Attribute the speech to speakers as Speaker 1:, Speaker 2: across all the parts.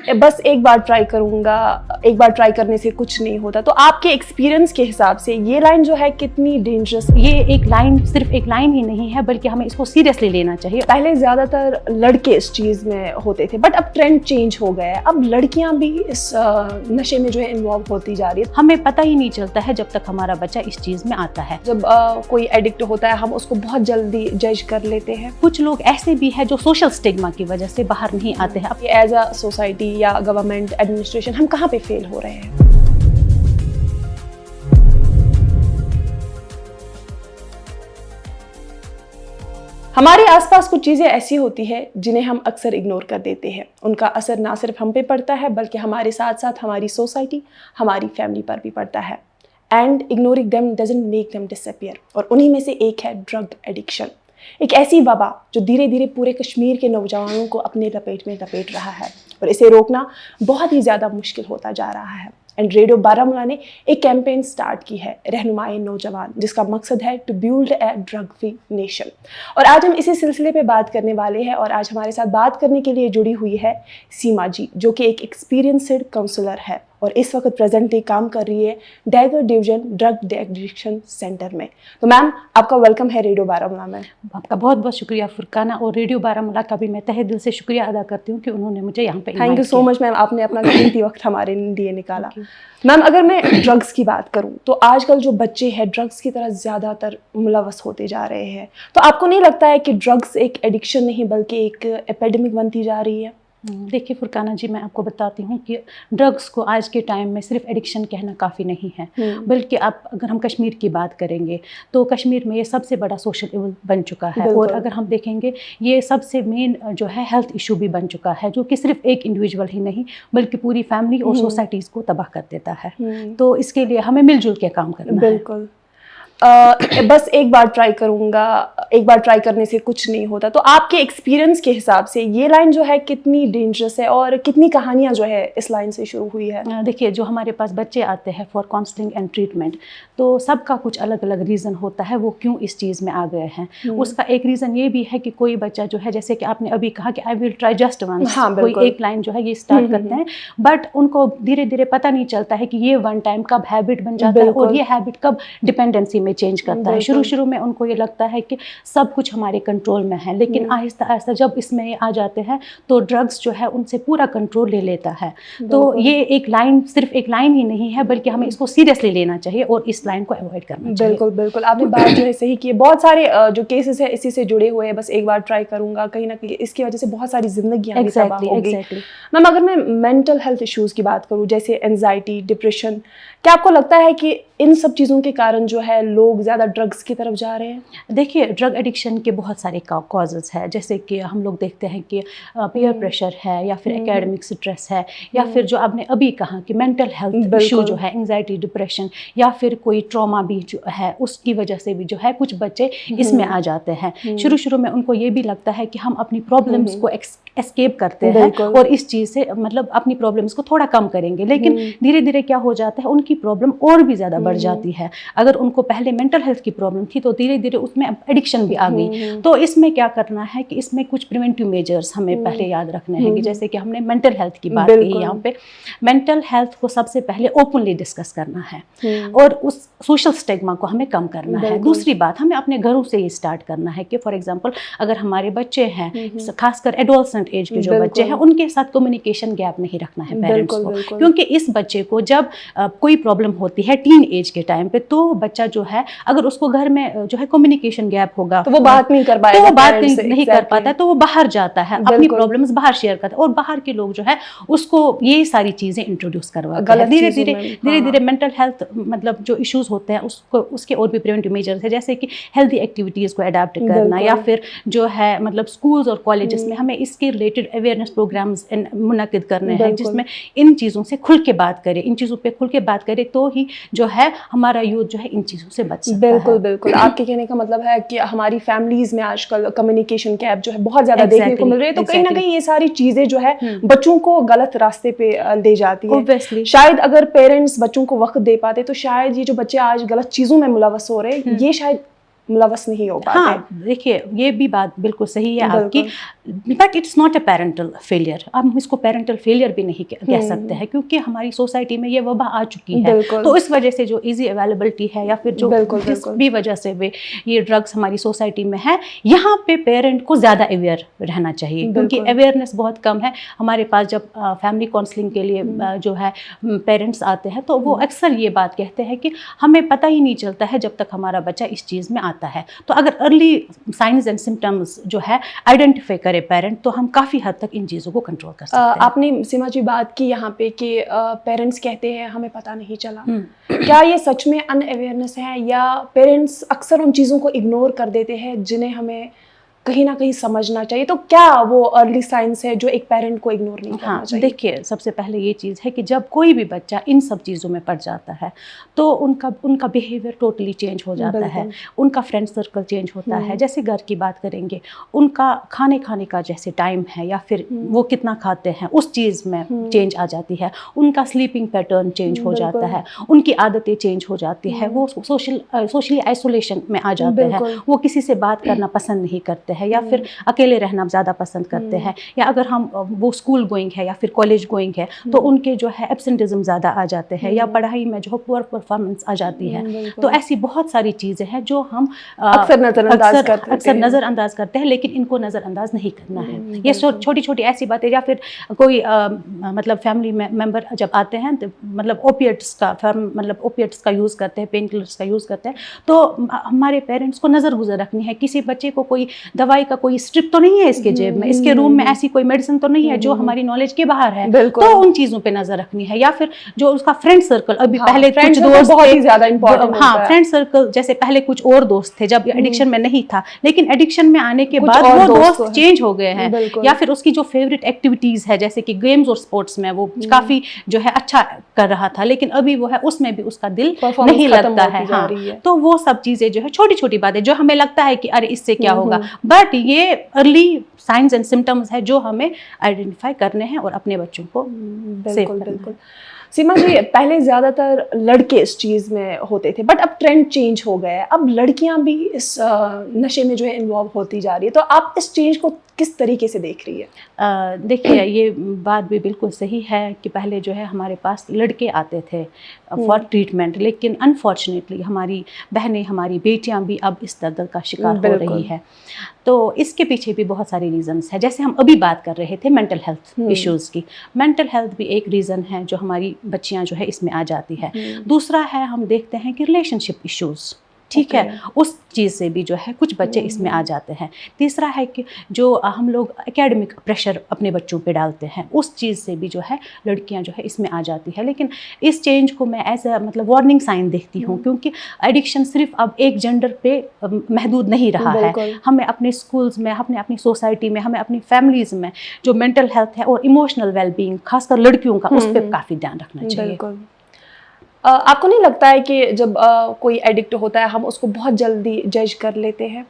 Speaker 1: بس ایک بار ٹرائی کروں گا، ایک بار ٹرائی کرنے سے کچھ نہیں ہوتا، تو آپ کے ایکسپیرینس کے حساب سے یہ لائن جو ہے کتنی ڈینجرس؟
Speaker 2: یہ ایک لائن صرف ایک لائن ہی نہیں ہے بلکہ ہمیں اس کو سیریسلی لینا چاہیے.
Speaker 1: پہلے زیادہ تر لڑکے اس چیز میں ہوتے تھے، بٹ اب ٹرینڈ چینج ہو گیا ہے، اب لڑکیاں بھی اس نشے میں جو ہے انوالو ہوتی جا رہی ہے.
Speaker 2: ہمیں پتہ ہی نہیں چلتا ہے جب تک ہمارا بچہ اس چیز میں آتا ہے.
Speaker 1: جب کوئی ایڈکٹ ہوتا ہے ہم اس کو بہت جلدی جج کر لیتے ہیں.
Speaker 2: کچھ لوگ ایسے بھی ہیں جو سوشل اسٹگما کی وجہ سے باہر نہیں آتے ہیں.
Speaker 1: اب ایز اے سوسائٹی یا گورنمنٹ ایڈمنسٹریشن ہم کہاں پہ فیل ہو رہے ہیں؟ ہمارے آس پاس کچھ چیزیں ایسی ہوتی ہیں جنہیں ہم اکثر اگنور کر دیتے ہیں. ان کا اثر نہ صرف ہم پہ پڑتا ہے بلکہ ہمارے ساتھ ساتھ ہماری سوسائٹی، ہماری فیملی پر بھی پڑتا ہے. And ignoring them doesn't make them disappear. اور انہی میں سے ایک ہے ڈرگ ایڈکشن، ایک ایسی وبا جو دھیرے دھیرے پورے کشمیر کے نوجوانوں کو اپنے لپیٹ میں لپیٹ رہا ہے، اور اسے روکنا بہت ہی زیادہ مشکل ہوتا جا رہا ہے. اینڈ ریڈیو بارہمولہ نے ایک کیمپین سٹارٹ کی ہے، رہنمائے نوجوان، جس کا مقصد ہے to build a drug free nation. اور آج ہم اسی سلسلے پہ بات کرنے والے ہیں، اور آج ہمارے ساتھ بات کرنے کے لیے جڑی ہوئی ہے سیما جی، جو کہ ایک ایکسپیرینسڈ کاؤنسلر ہے اور اس وقت پریزنٹلی کام کر رہی ہے digger division drug addiction centre میں. تو میم آپ کا ویلکم ہے ریڈیو بارہمولہ میں.
Speaker 2: آپ کا بہت بہت شکریہ فرقانہ، اور ریڈیو بارہمولہ کا بھی میں تہہ دل سے شکریہ ادا کرتی ہوں کہ انہوں نے مجھے یہاں پہ
Speaker 1: تھینک یو سو مچ میم، آپ نے اپنا قیمتی وقت ہمارے لیے نکالا. میم اگر میں ڈرگس کی بات کروں تو آج کل جو بچے ہیں ڈرگس کی طرح زیادہ تر ملوث ہوتے جا رہے ہیں، تو آپ کو نہیں لگتا ہے کہ ڈرگس ایک ایڈکشن نہیں بلکہ ایک ایپیڈمک بنتی جا رہی ہے؟
Speaker 2: دیکھیے فرقانہ جی، میں آپ کو بتاتی ہوں کہ ڈرگس کو آج کے ٹائم میں صرف ایڈکشن کہنا کافی نہیں ہے، بلکہ اگر ہم کشمیر کی بات کریں گے تو کشمیر میں یہ سب سے بڑا سوشل ایول بن چکا ہے. اور اگر ہم دیکھیں گے یہ سب سے مین جو ہے ہیلتھ ایشو بھی بن چکا ہے، جو کہ صرف ایک انڈیویجول ہی نہیں بلکہ پوری فیملی اور سوسائٹیز کو تباہ کر دیتا ہے. تو اس کے لیے ہمیں مل جل کے کام کرنا ہے.
Speaker 1: بالکل. بس ایک بار ٹرائی کروں گا، ایک بار ٹرائی کرنے سے کچھ نہیں ہوتا، تو آپ کے ایکسپیرینس کے حساب سے یہ لائن جو ہے کتنی ڈینجرس ہے اور کتنی کہانیاں جو ہے اس لائن سے شروع ہوئی ہے؟
Speaker 2: دیکھیے، جو ہمارے پاس بچے آتے ہیں فار کاؤنسلنگ اینڈ ٹریٹمنٹ، تو سب کا کچھ الگ الگ ریزن ہوتا ہے وہ کیوں اس چیز میں آ گئے ہیں. اس کا ایک ریزن یہ بھی ہے کہ کوئی بچہ جو ہے، جیسے کہ آپ نے ابھی کہا کہ آئی ول ٹرائی جسٹ ونس، کوئی ایک لائن جو ہے یہ اسٹارٹ کرتے ہیں، بٹ ان کو دھیرے دھیرے پتہ نہیں چلتا ہے کہ یہ ون ٹائم کب ہیبٹ بن جاتا ہے اور یہ ہیبٹ کب ڈپینڈنسی میں چینج کرتا ہے. شروع میں ان کو یہ لگتا ہے کہ سب کچھ ہمارے کنٹرول میں ہے، لیکن آہستہ آہستہ جب اس میں آ جاتے ہیں تو ڈرگس جو ہے ان سے پورا کنٹرول لے لیتا ہے. تو یہ ایک لائن صرف ایک لائن ہی نہیں ہے بلکہ ہمیں اس کو سیریسلی لینا چاہیے اور اس لائن کو اوائڈ کرنا چاہیے.
Speaker 1: بالکل بالکل، آپ نے بات جو ہے صحیح کی ہے. بہت سارے جو کیسز ہیں اسی سے جڑے ہوئے ہیں، بس ایک بار ٹرائی کروں گا، کہیں نہ کہیں اس کی وجہ سے بہت ساری زندگیاں بھی تباہ ہو گئی. میم اگر میں مینٹل ہیلتھ ایشوز کی بات کروں جیسے اینزائٹی، ڈپریشن، کیا آپ کو لگتا ہے کہ ان سب چیزوں کے کارن جو ہے لوگ زیادہ ڈرگس کی طرف جا رہے ہیں؟
Speaker 2: دیکھیے، ڈرگ ایڈکشن کے بہت سارے کازز ہیں، جیسے کہ ہم لوگ دیکھتے ہیں کہ پیئر پریشر ہے، یا پھر اکیڈمک سٹریس ہے، یا پھر جو آپ نے ابھی کہا کہ مینٹل ہیلتھ ایشو جو ہے، انگزائٹی، ڈپریشن، یا پھر کوئی ٹراما بھی جو ہے اس کی وجہ سے بھی جو ہے کچھ بچے اس میں آ جاتے ہیں. شروع میں ان کو یہ بھی لگتا ہے کہ ہم اپنی پرابلمس کو اسکیپ کرتے ہیں اور اس چیز سے مطلب اپنی پرابلمس کو تھوڑا کم کریں گے، لیکن دھیرے دھیرے کیا ہو جاتا ہے ان کی پرابلم اور بھی زیادہ بڑھ جاتی ہے. اگر ان کو پہلے مینٹل ہیلتھ کی پرابلم تھی تو دھیرے دھیرے اس میں ایڈکشن بھی آ گئی. تو اس میں کیا کرنا ہے کہ اس میں کچھ پریونٹیو میجرز ہمیں پہلے یاد رکھنے ہیں، کہ جیسے کہ ہم نے مینٹل ہیلتھ کی بات کی یہاں پہ. مینٹل ہیلتھ کو سب سے پہلے اوپنلی ڈسکس کرنا ہے اور اس سوشل اسٹگما کو ہمیں کم کرنا ہے. دوسری بات، ہمیں اپنے گھروں سے ہی اسٹارٹ کرنا ہے کہ فار ایگزامپل اگر ہمارے بچے ہیں، خاص کر ایڈولسنٹ ایج کے جو بچے ہیں، ان کے ساتھ کمیونیکیشن گیپ نہیں رکھنا ہے پیرنٹس کو، کیونکہ اس بچے کو جب کوئی پرابلم ہوتی ہے ٹین ایج کے ٹائم پہ، تو بچہ جو ہے اگر اس کو گھر میں جو ہے کمیونیکیشن گیپ ہوگا
Speaker 1: تو وہ بات نہیں کر پائے گا،
Speaker 2: تو وہ بات نہیں کر پاتا ہے، تو وہ باہر جاتا ہے، اپنی پرابلمس باہر شیئر کرتا ہے، اور باہر کے لوگ جو ہے اس کو یہ ساری چیزیں انٹروڈیوس کرواتے ہیں. دھیرے دھیرے مینٹل ہیلتھ مطلب جو ایشوز ہوتے ہیں اس کے اور بھی پریونٹیو میجرز ہیں، جیسے کہ ہیلتھی ایکٹیویٹیز کو اڈاپٹ کرنا، یا پھر جو ہے مطلب اسکولز اور کالجز میں ہمیں اس کے ریلیٹڈ اویئرنیس پروگرامز منعقد کرنے ہیں، جس میں ان چیزوں سے کھل کے بات کرے، ان چیزوں پہ کھل کے بات کرے، تو ہی جو ہے ہمارا یوتھ جو ہے ان چیزوں سے بچ سکتا ہے.
Speaker 1: بالکل بالکل، آپ کے کہنے کا مطلب ہے کہ ہماری فیملیز میں آج کل کمیونیکیشن گیپ جو ہے بہت زیادہ دیکھنے کو مل رہی ہے، تو کہیں نہ کہیں یہ ساری چیزیں جو ہے بچوں کو غلط راستے پہ لے جاتی ہے. شاید اگر پیرنٹس بچوں کو وقت دے پاتے تو شاید یہ جو بچے آج غلط چیزوں میں ملوث ہو رہے ہیں، یہ شاید ملوث نہیں ہو پاتے.
Speaker 2: ہاں دیکھیے یہ بھی بات بالکل صحیح ہے آپ کی, but it's not a parental failure. اب ہم اس کو پیرنٹل فیلئر بھی نہیں کہہ سکتے ہیں, کیونکہ ہماری سوسائٹی میں یہ وبا آ چکی ہے. تو اس وجہ سے جو ایزی اویلیبلٹی ہے یا پھر جو جس بھی وجہ سے یہ ڈرگس ہماری سوسائٹی میں ہے, یہاں پہ پیرنٹ کو زیادہ اویئر رہنا چاہیے, کیونکہ اویئرنیس بہت کم ہے. ہمارے پاس جب فیملی کاؤنسلنگ کے لیے جو ہے پیرنٹس آتے ہیں تو وہ اکثر یہ بات کہتے ہیں کہ ہمیں پتہ ہی نہیں چلتا ہے جب تک ہمارا بچہ اس چیز میں آتا ہے. تو اگر ارلی سائنز اینڈ سمٹمز جو ہے آئیڈینٹیفائی کرے پیرنٹ, تو ہم کافی حد تک ان چیزوں کو کنٹرول کر سکتے ہیں.
Speaker 1: آپ نے سیما جی بات کی یہاں پہ کہ پیرنٹس کہتے ہیں ہمیں پتہ نہیں چلا, کیا یہ سچ میں ان اویئرنیس ہے یا پیرنٹس اکثر ان چیزوں کو اگنور کر دیتے ہیں جنہیں ہمیں کہیں نہ کہیں سمجھنا چاہیے؟ تو کیا وہ ارلی سائنس ہے جو ایک پیرنٹ کو اگنور نہیں کرنا چاہیے؟
Speaker 2: دیکھیے سب سے پہلے یہ چیز ہے کہ جب کوئی بھی بچہ ان سب چیزوں میں پڑ جاتا ہے تو ان کا بیہیویئر ٹوٹلی چینج ہو جاتا ہے, ان کا فرینڈ سرکل چینج ہوتا ہے. جیسے گھر کی بات کریں گے, ان کا کھانے کا جیسے ٹائم ہے یا پھر وہ کتنا کھاتے ہیں اس چیز میں چینج آ جاتی ہے. ان کا سلیپنگ پیٹرن چینج ہو جاتا ہے, ان کی عادتیں چینج ہو جاتی ہے. وہ سوشلی آئسولیشن میں آ جاتے ہیں, وہ کسی سے بات کرنا پسند نہیں کرتے ہیں یا پھر اکیلے رہنا زیادہ پسند کرتے ہیں. یا اگر ہم وہ اسکول گوئنگ ہے یا پھر کالج گوئنگ ہے تو ان کے جو ہے ایبسنٹزم زیادہ آ جاتے ہیں یا پڑھائی میں جو پور پرفارمنس آ جاتی ہے. تو ایسی بہت ساری چیزیں ہیں جو ہم اکثر نظر انداز کرتے ہیں, لیکن ان کو نظر انداز نہیں کرنا ہے. یہ چھوٹی چھوٹی ایسی باتیں, یا پھر کوئی مطلب فیملی ممبر جب آتے ہیں مطلب اوپیٹس کا یوز کرتے ہیں, پین کلرس کا یوز کرتے ہیں, تو ہمارے پیرنٹس کو نظر گزر رکھنی ہے کسی بچے کو کوئی دوائی کا کوئی اسٹرپ تو نہیں ہے اس کے جیب میں, اس کے روم میں ایسی کوئی میڈیسن تو نہیں ہے جو ہماری نالج کے باہر ہے. تو ان چیزوں پہ نظر رکھنی ہے. یا پھر جو اس کا فرینڈ سرکل, ابھی پہلے کچھ دوست
Speaker 1: بہت ہی زیادہ امپورٹنٹ,
Speaker 2: ہاں فرینڈ سرکل جیسے پہلے کچھ اور دوست تھے جب ایڈکشن میں نہیں تھا, لیکن ایڈکشن میں آنے کے بعد وہ دوست چینج ہو گئے ہیں. یا پھر اس کی جو فیوریٹ ایکٹیویٹیز ہے جیسے کہ گیمز اور اسپورٹس میں وہ کافی جو ہے اچھا کر رہا تھا, لیکن ابھی وہ ہے اس میں بھی اس کا دل نہیں لگتا ہے. ہاں تو وہ سب چیزیں جو ہے چھوٹی چھوٹی باتیں جو ہمیں لگتا ہے کہ ارے اس سے کیا ہوگا, بٹ یہ ارلی سائنس اینڈ سمٹمز ہے جو ہمیں آئیڈینٹیفائی کرنے ہیں اور اپنے بچوں کو سیو کرنا ہے.
Speaker 1: بالکل. سیما جی پہلے زیادہ تر لڑکے اس چیز میں ہوتے تھے, بٹ اب ٹرینڈ چینج ہو گیا ہے, اب لڑکیاں بھی اس نشے میں جو ہے انوالو ہوتی جا رہی ہے. تو آپ اس چینج کو کس طریقے سے دیکھ رہی ہے؟
Speaker 2: دیکھیے یہ بات بھی بالکل صحیح ہے کہ پہلے جو ہے ہمارے پاس لڑکے آتے تھے فار ٹریٹمنٹ, لیکن انفارچونیٹلی ہماری بہنیں, ہماری بیٹیاں بھی اب اس دردل کا شکار ہو رہی ہے. تو اس کے پیچھے بھی بہت سارے ریزنس ہیں. جیسے ہم ابھی بات کر رہے تھے مینٹل ہیلتھ ایشوز کی, مینٹل ہیلتھ بھی ایک ریزن ہے جو ہماری بچیاں جو ہے اس میں آ جاتی ہے. دوسرا ہے ہم دیکھتے ہیں کہ ریلیشن شپ ایشوز, ٹھیک ہے, اس چیز سے بھی جو ہے کچھ بچے اس میں آ جاتے ہیں. تیسرا ہے کہ جو ہم لوگ اکیڈمک پریشر اپنے بچوں پہ ڈالتے ہیں, اس چیز سے بھی جو ہے لڑکیاں جو ہے اس میں آ جاتی ہے. لیکن اس چینج کو میں ایز اے مطلب وارننگ سائن دیکھتی ہوں, کیونکہ ایڈکشن صرف اب ایک جینڈر پہ محدود نہیں رہا ہے. ہمیں اپنے اسکولز میں, ہمیں اپنی سوسائٹی میں, ہمیں اپنی فیملیز میں جو مینٹل ہیلتھ ہے اور ایموشنل ویل بینگ خاص کر لڑکیوں کا, اس پہ کافی دھیان رکھنا چاہیے.
Speaker 1: آپ کو نہیں لگتا ہے کہ جب کوئی ایڈکٹ ہوتا ہے ہم اس کو بہت جلدی جج کر لیتے ہیں؟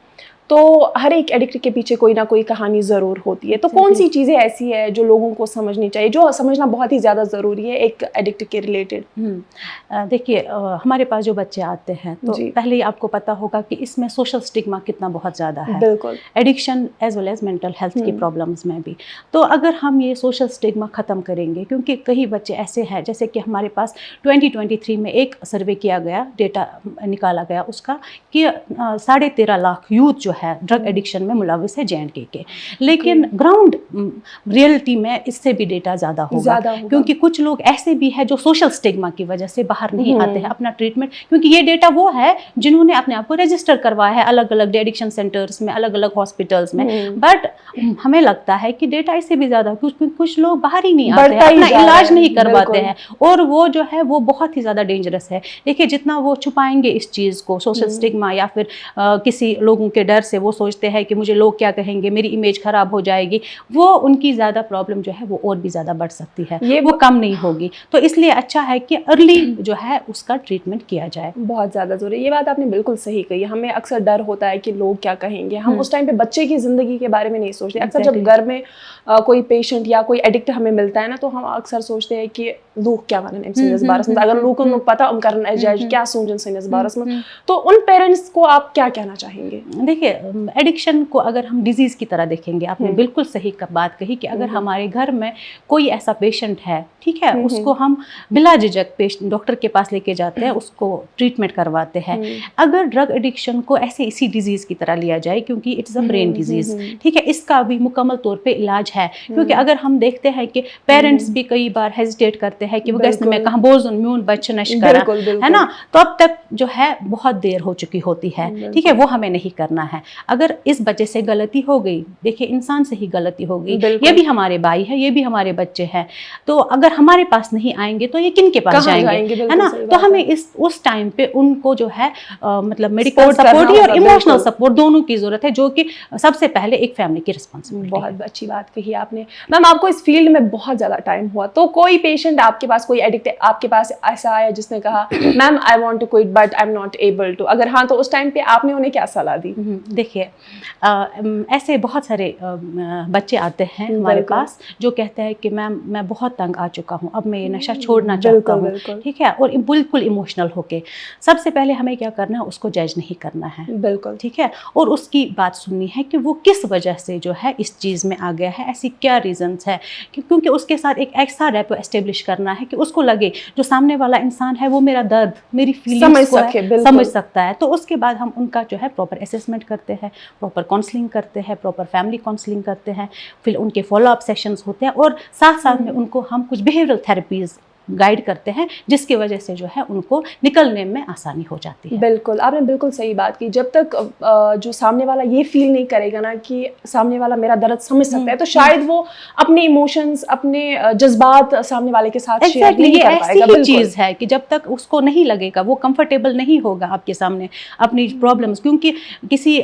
Speaker 1: تو ہر ایک ایڈکٹ کے پیچھے کوئی نہ کوئی کہانی ضرور ہوتی ہے. تو کون سی چیزیں ایسی ہے جو لوگوں کو سمجھنی چاہیے, جو سمجھنا بہت ہی زیادہ ضروری ہے ایک ایڈکٹ کے ریلیٹڈ؟
Speaker 2: دیکھیے ہمارے پاس جو بچے آتے ہیں تو پہلے ہی آپ کو پتہ ہوگا کہ اس میں سوشل اسٹگما کتنا بہت زیادہ ہے.
Speaker 1: بالکل.
Speaker 2: Addiction as well as mental health کی پرابلمس میں بھی. تو اگر ہم یہ سوشل اسٹگما ختم کریں گے, کیونکہ کئی بچے ایسے ہیں جیسے کہ ہمارے پاس 2023 میں ایک سروے کیا گیا, ڈیٹا نکالا گیا اس کا کہ 13.5 لاکھ یوتھ جو ہے ڈرگ ایڈکشن میں ملوث ہے JNK کے. لیکن گراؤنڈ ریئلٹی میں اس سے بھی ڈیٹا زیادہ ہوگا, کیونکہ کچھ لوگ ایسے بھی ہیں جو سوشل اسٹگما کی وجہ سے باہر نہیں آتے ہیں اپنا ٹریٹمنٹ, کیونکہ یہ ڈیٹا وہ ہے جنہوں نے اپنے آپ کو رجسٹر کروایا ہے الگ الگ ڈی ایڈکشن سینٹرز میں, الگ الگ ہاسپٹلس میں. بٹ ہمیں لگتا ہے کہ ڈیٹا اس سے بھی زیادہ, کچھ لوگ باہر ہی نہیں آتے ہیں, اپنا علاج نہیں کرواتے ہیں, اور وہ جو ہے وہ بہت ہی زیادہ ڈینجرس ہے. دیکھیے جتنا وہ چھپائیں گے اس چیز کو, سوشل اسٹگما یا پھر کسی لوگوں کے ڈر سے وہ سوچتے ہیں کہ مجھے لوگ کیا کہیں گے, میری امیج خراب ہو جائے گی, وہ ان کی زیادہ پرابلم جو ہے وہ اور بھی زیادہ بڑھ سکتی ہے, وہ کم نہیں ہوگی. تو اس لیے اچھا ہے کہ ارلی جو ہے اس کا ٹریٹمنٹ کیا جائے.
Speaker 1: بہت زیادہ ضروری ہے. یہ بات آپ نے بالکل صحیح کہی. ہمیں اکثر ڈر ہوتا ہے کہ لوگ کیا کہیں گے, ہم اس ٹائم پہ بچے کی زندگی کے بارے میں نہیں سوچتے. اکثر جب گھر میں کوئی پیشنٹ یا کوئی ایڈکٹ ہمیں ملتا ہے نا, تو ہم اکثر سوچتے ہیں کہ لوگ کیا ونن امس سندس بارس میں, اگر لوگن لوگ پتہ ام کرن اس جائے کیا سوچن سندس بارس میں. تو ان پیرنٹس کو آپ کیا کہنا چاہیں گے؟
Speaker 2: دیکھیے ایڈکشن کو اگر ہم ڈیزیز کی طرح دیکھیں گے, آپ نے بالکل صحیح بات کہی کہ اگر ہمارے گھر میں کوئی ایسا پیشنٹ ہے, ٹھیک ہے, اس کو ہم بلا جھجک ڈاکٹر کے پاس لے کے جاتے ہیں, اس کو ٹریٹمنٹ کرواتے ہیں. اگر ڈرگ ایڈکشن کو ایسے اسی ڈیزیز کی طرح لیا جائے, کیونکہ اٹس اے برین ڈیزیز, ٹھیک ہے, اس کا بھی مکمل طور پہ علاج ہے. کیونکہ اگر ہم دیکھتے ہیں کہ پیرنٹس بھی کئی بار ہیزیٹیٹ کرتے ہیں کہ وہ گیس میں کہاں بوزن میون بچہ نش کرا ہے نا, تو اب تک جو ہے بہت دیر ہو چکی ہوتی ہے, ٹھیک ہے, وہ ہمیں نہیں کرنا ہے. اگر اس بچے سے غلطی ہو گئی, دیکھیے انسان سے ہی غلطی ہو گئی, یہ بھی ہمارے بھائی ہے, یہ بھی ہمارے بچے ہیں, تو اگر ہمارے پاس نہیں آئیں گے تو یہ کن کے پاس جائیں گے, ہے نا. تو ہمیں اس ٹائم پہ ان کو جو ہے مطلب میڈیکل سپورٹ ہی اور ایموشنل سپورٹ دونوں کی ضرورت ہے, جو کہ سب سے پہلے ایک فیملی کی رسپانسبلٹی ہے.
Speaker 1: بہت اچھی بات کہی آپ نے. میم آپ کو اس فیلڈ میں بہت زیادہ ٹائم ہوا, تو کوئی پیشنٹ آپ کے پاس, کوئی ایڈکٹ آپ کے پاس ایسا آیا جس نے کہا ma'am I want to quit but I am not able to, اگر ہاں تو اس ٹائم پہ آپ نے انہیں کیا صلاح دی؟
Speaker 2: دیکھیے ایسے بہت سارے بچے آتے ہیں ہمارے پاس جو کہتے ہیں کہ میم میں بہت تنگ آ چکا ہوں, اب میں یہ نشہ چھوڑنا چاہتا ہوں, ٹھیک ہے, اور بالکل ایموشنل ہو کے. سب سے پہلے ہمیں کیا کرنا ہے, اس کو جج نہیں کرنا ہے,
Speaker 1: بالکل,
Speaker 2: ٹھیک ہے, اور اس کی بات سننی ہے کہ وہ کس وجہ سے جو ہے اس چیز میں آ گیا ہے, ایسی کیا ریزنس ہے, کیونکہ اس کے ساتھ ایک ایسا ریپو اسٹیبلش کرنا ہے کہ اس کو لگے جو سامنے والا انسان ہے وہ میرا درد, میری فیلنگس کو سمجھ سکتا ہے. تو اس کے بعد ہم ان کا جو ہے پراپر اسیسمنٹ کرتے ہیں, پراپر کاؤنسلنگ کرتے ہیں, پراپر فیملی کاؤنسلنگ کرتے ہیں, پھر ان کے فالو اپ سیشنز ہوتے ہیں, اور ساتھ ساتھ میں ان کو ہم کچھ بیہیورل تھراپیز گائیڈ کرتے ہیں, جس کی وجہ سے جو ہے ان کو نکلنے میں آسانی ہو جاتی ہے.
Speaker 1: بالکل, آپ نے بالکل صحیح بات کی. جب تک جو سامنے والا یہ فیل نہیں کرے گا نا کہ سامنے والا میرا درد سمجھ سکتا ہے, تو شاید وہ اپنے ایموشنز, اپنے جذبات سامنے والے کے ساتھ شیئر نہیں کر پائے گا.
Speaker 2: یہ ایسی چیز ہے کہ جب تک اس کو نہیں لگے گا, وہ کمفرٹیبل نہیں ہوگا آپ کے سامنے اپنی پرابلمس, کیونکہ کسی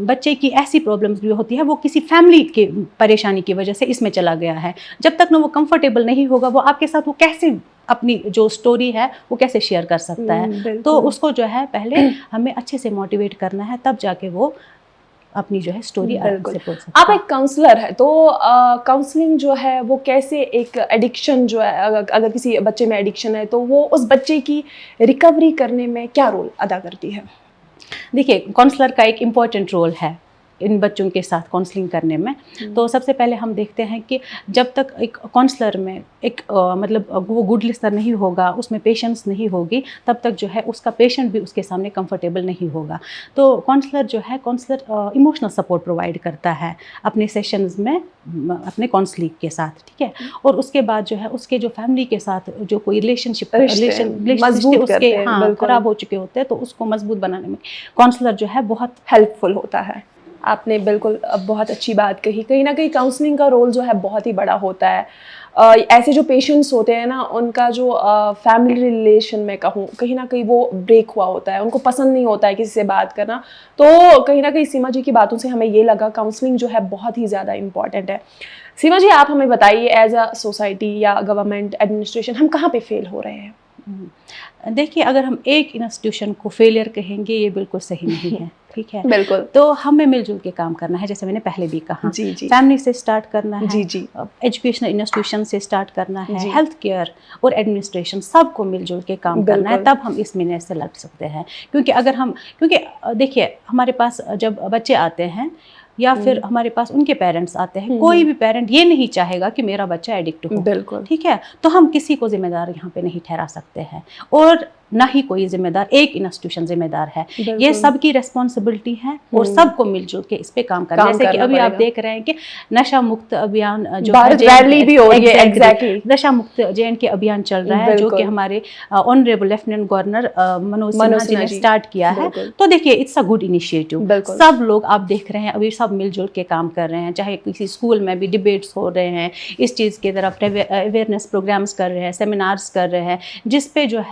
Speaker 2: بچے کی ایسی پرابلمس بھی ہوتی ہے وہ کسی فیملی کی پریشانی کی وجہ سے اس میں چلا گیا ہے. جب تک وہ کمفرٹیبل نہیں ہوگا, وہ آپ کے ساتھ وہ کیسے اپنی جو سٹوری ہے وہ کیسے شیئر کر سکتا ہے. تو اس کو جو ہے پہلے ہمیں اچھے سے موٹیویٹ کرنا ہے, تب جا کے وہ اپنی جو ہے سٹوری آرام سے بول سکتا ہے.
Speaker 1: آپ ایک کاؤنسلر ہے, تو کاؤنسلنگ جو ہے وہ کیسے ایک ایڈکشن جو ہے, اگر کسی بچے میں ایڈکشن ہے تو وہ اس بچے کی ریکوری کرنے میں کیا رول ادا کرتی ہے؟
Speaker 2: دیکھیے کاؤنسلر کا ایک امپورٹنٹ رول ہے ان بچوں کے ساتھ کاؤنسلنگ کرنے میں. تو سب سے پہلے ہم دیکھتے ہیں کہ جب تک ایک کاؤنسلر میں ایک مطلب وہ گڈ لسنر نہیں ہوگا, اس میں پیشنس نہیں ہوگی, تب تک جو ہے اس کا پیشنٹ بھی اس کے سامنے کمفرٹیبل نہیں ہوگا. تو کاؤنسلر جو ہے, کاؤنسلر ایموشنل سپورٹ پرووائڈ کرتا ہے اپنے سیشنز میں اپنے کاؤنسلنگ کے ساتھ, ٹھیک ہے, اور اس کے بعد جو ہے اس کے جو فیملی کے ساتھ جو کوئی ریلیشنشپ اس کے خراب ہو چکے ہوتے ہیں, تو اس کو مضبوط بنانے میں کاؤنسلر جو ہے بہت
Speaker 1: ہیلپ فل ہوتا ہے. آپ نے بالکل بہت اچھی بات کہی. کہیں نہ کہیں کاؤنسلنگ کا رول جو ہے بہت ہی بڑا ہوتا ہے. ایسے جو پیشنٹس ہوتے ہیں نا, ان کا جو فیملی ریلیشن میں کہوں, کہیں نہ کہیں وہ بریک ہوا ہوتا ہے, ان کو پسند نہیں ہوتا ہے کسی سے بات کرنا. تو کہیں نہ کہیں سیما جی کی باتوں سے ہمیں یہ لگا کاؤنسلنگ جو ہے بہت ہی زیادہ امپورٹنٹ ہے. سیما جی, آپ ہمیں بتائیے ایز اے سوسائٹی یا گورنمنٹ ایڈمنسٹریشن ہم کہاں پہ فیل ہو رہے ہیں؟
Speaker 2: دیکھیے اگر ہم ایک انسٹیٹیوشن کو فیلئر کہیں گے یہ بالکل صحیح نہیں ہے, ٹھیک ہے,
Speaker 1: بالکل.
Speaker 2: تو ہمیں مل جل کے کام کرنا ہے, جیسے میں نے پہلے بھی کہا, فیملی سے اسٹارٹ کرنا ہے, ایجوکیشنل انسٹیٹیوشن سے اسٹارٹ کرنا ہے, ہیلتھ کیئر اور ایڈمنسٹریشن سب کو مل جل کے کام کرنا ہے, تب ہم اس مہینے سے لگ سکتے ہیں. کیونکہ دیکھیے ہمارے پاس جب بچے آتے ہیں یا پھر ہمارے پاس ان کے پیرنٹس آتے ہیں, کوئی بھی پیرنٹ یہ نہیں چاہے گا کہ میرا بچہ ایڈکٹ ہو,
Speaker 1: بالکل,
Speaker 2: ٹھیک ہے, تو ہم کسی کو ذمہ دار یہاں پہ نہیں ٹھہرا سکتے ہیں, اور نہ ہی کوئی ذمہ دار, ایک انسٹیٹیوشن ذمہ دار ہے. یہ سب کی ریسپانسبلٹی ہے, اور سب کو مل جل کے اس پہ کام کرنا ہے. جیسے کہ ابھی آپ دیکھ رہے ہیں کہ نشہ مکت ابھیان جو نشہ مکت JNK ابھیان چل رہا ہے, جو کہ ہمارے honourable lieutenant governor Manoj Sinha ji نے اسٹارٹ کیا ہے. تو دیکھیے اٹس اے گڈ انیشیٹو. سب لوگ آپ دیکھ رہے ہیں ابھی سب مل جل کے کام کر رہے ہیں, چاہے کسی اسکول میں بھی ڈبیٹس ہو رہے ہیں, اس چیز کی طرف اویئرنیس پروگرامس کر رہے ہیں, سیمینارز کر رہے ہیں, جس پہ جو